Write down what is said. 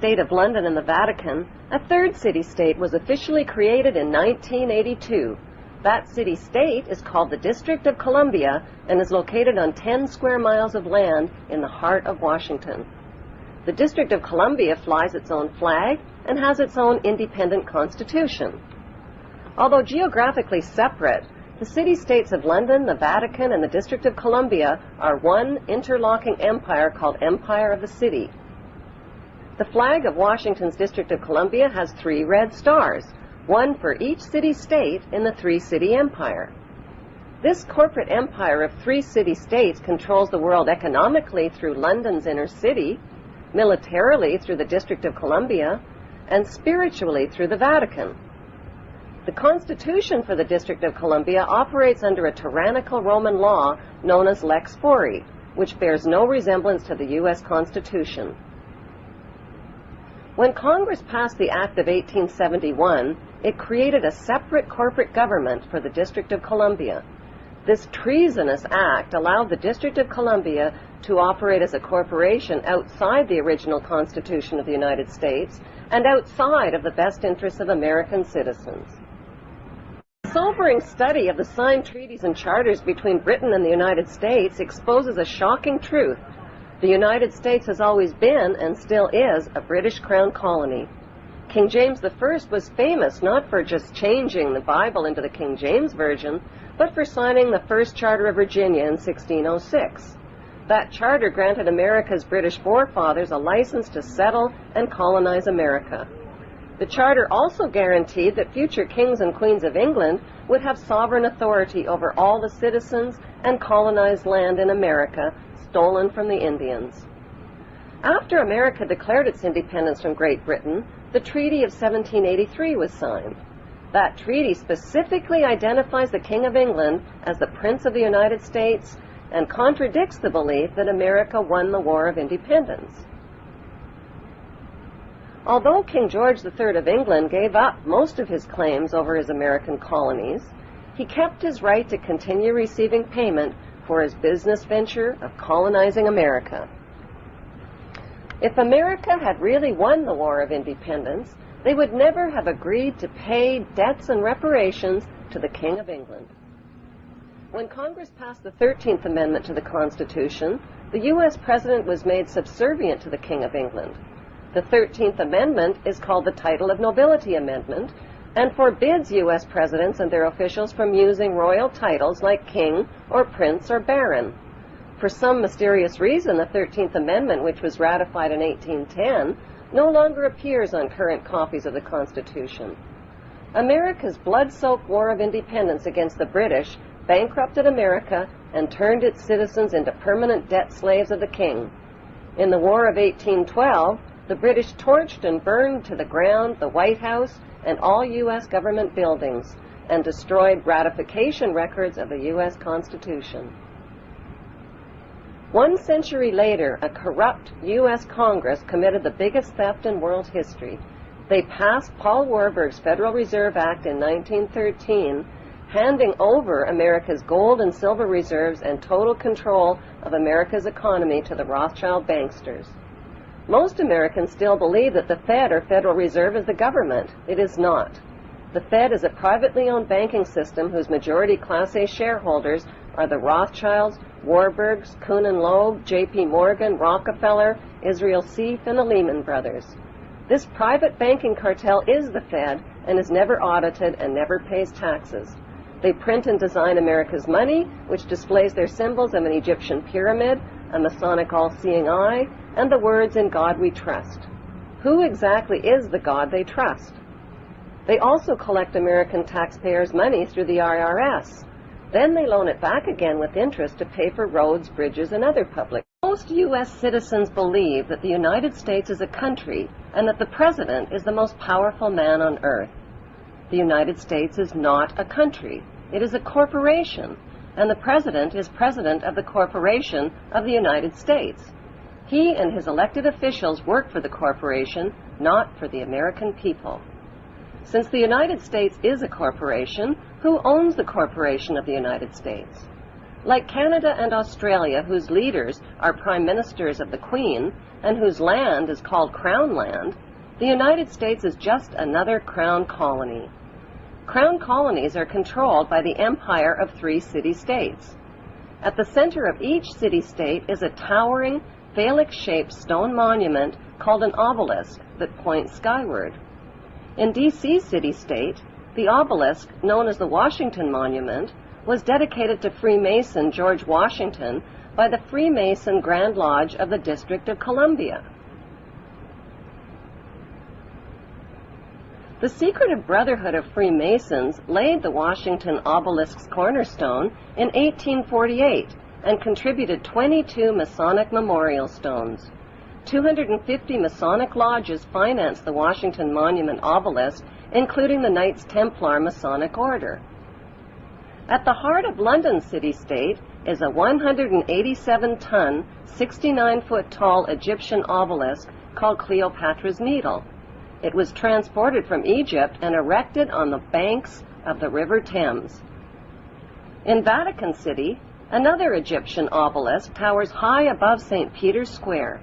city-state of London and the Vatican, a third city-state was officially created in 1982. That city-state is called the District of Columbia and is located on 10 square miles of land in the heart of Washington. The District of Columbia flies its own flag and has its own independent constitution. Although geographically separate, the city-states of London, the Vatican, and the District of Columbia are one interlocking empire called Empire of the City. The flag of Washington's District of Columbia has 3 red stars, one for each city-state in the 3-city empire. This corporate empire of 3 city-states controls the world economically through London's inner city, militarily through the District of Columbia, and spiritually through the Vatican. The Constitution for the District of Columbia operates under a tyrannical Roman law known as Lex Fori, which bears no resemblance to the U.S. Constitution. When Congress passed the Act of 1871, it created a separate corporate government for the District of Columbia. This treasonous act allowed the District of Columbia to operate as a corporation outside the original Constitution of the United States and outside of the best interests of American citizens. A sobering study of the signed treaties and charters between Britain and the United States exposes a shocking truth. The United States has always been, and still is, a British Crown colony. King James I was famous not for just changing the Bible into the King James Version, but for signing the First Charter of Virginia in 1606. That charter granted America's British forefathers a license to settle and colonize America. The charter also guaranteed that future kings and queens of England would have sovereign authority over all the citizens and colonized land in America stolen from the Indians. After America declared its independence from Great Britain, the Treaty of 1783 was signed. That treaty specifically identifies the King of England as the Prince of the United States and contradicts the belief that America won the War of Independence. Although King George III of England gave up most of his claims over his American colonies, he kept his right to continue receiving payment for his business venture of colonizing America. If America had really won the War of Independence, they would never have agreed to pay debts and reparations to the King of England. When Congress passed the 13th Amendment to the Constitution, the U.S. President was made subservient to the King of England. The 13th Amendment is called the Title of Nobility Amendment and forbids U.S. presidents and their officials from using royal titles like King or Prince or Baron. For some mysterious reason, the 13th Amendment, which was ratified in 1810, no longer appears on current copies of the Constitution. America's blood-soaked War of Independence against the British bankrupted America and turned its citizens into permanent debt slaves of the King. In the War of 1812, the British torched and burned to the ground the White House and all U.S. government buildings and destroyed ratification records of the U.S. Constitution. 1 century later, a corrupt U.S. Congress committed the biggest theft in world history. They passed Paul Warburg's Federal Reserve Act in 1913, handing over America's gold and silver reserves and total control of America's economy to the Rothschild banksters. Most Americans still believe that the Fed, or Federal Reserve, is the government. It is not. The Fed is a privately owned banking system whose majority Class A shareholders are the Rothschilds, Warburgs, Kuhn and Loeb, J.P. Morgan, Rockefeller, Israel Seif, and the Lehman Brothers. This private banking cartel is the Fed and is never audited and never pays taxes. They print and design America's money, which displays their symbols of an Egyptian pyramid, a Masonic all-seeing eye, and the words, "In God we trust." Who exactly is the God they trust? They also collect American taxpayers' money through the IRS. Then they loan it back again with interest to pay for roads, bridges, and other public. Most U.S. citizens believe that the United States is a country and that the President is the most powerful man on earth. The United States is not a country. It is a corporation, and the President is President of the Corporation of the United States. He and his elected officials work for the corporation, not for the American people. Since the United States is a corporation, who owns the corporation of the United States? Like Canada and Australia, whose leaders are prime ministers of the Queen and whose land is called Crown Land, the United States is just another Crown colony. Crown colonies are controlled by the empire of 3 city-states. At the center of each city-state is a towering, phallic-shaped stone monument called an obelisk that points skyward. In D.C. city-state, the obelisk, known as the Washington Monument, was dedicated to Freemason George Washington by the Freemason Grand Lodge of the District of Columbia. The secretive Brotherhood of Freemasons laid the Washington obelisk's cornerstone in 1848 and contributed 22 Masonic memorial stones. 250 Masonic lodges financed the Washington Monument obelisk, including the Knights Templar Masonic Order. At the heart of London city-state is a 187-ton, 69-foot-tall Egyptian obelisk called Cleopatra's Needle. It was transported from Egypt and erected on the banks of the River Thames. In Vatican City, another Egyptian obelisk towers high above St. Peter's Square.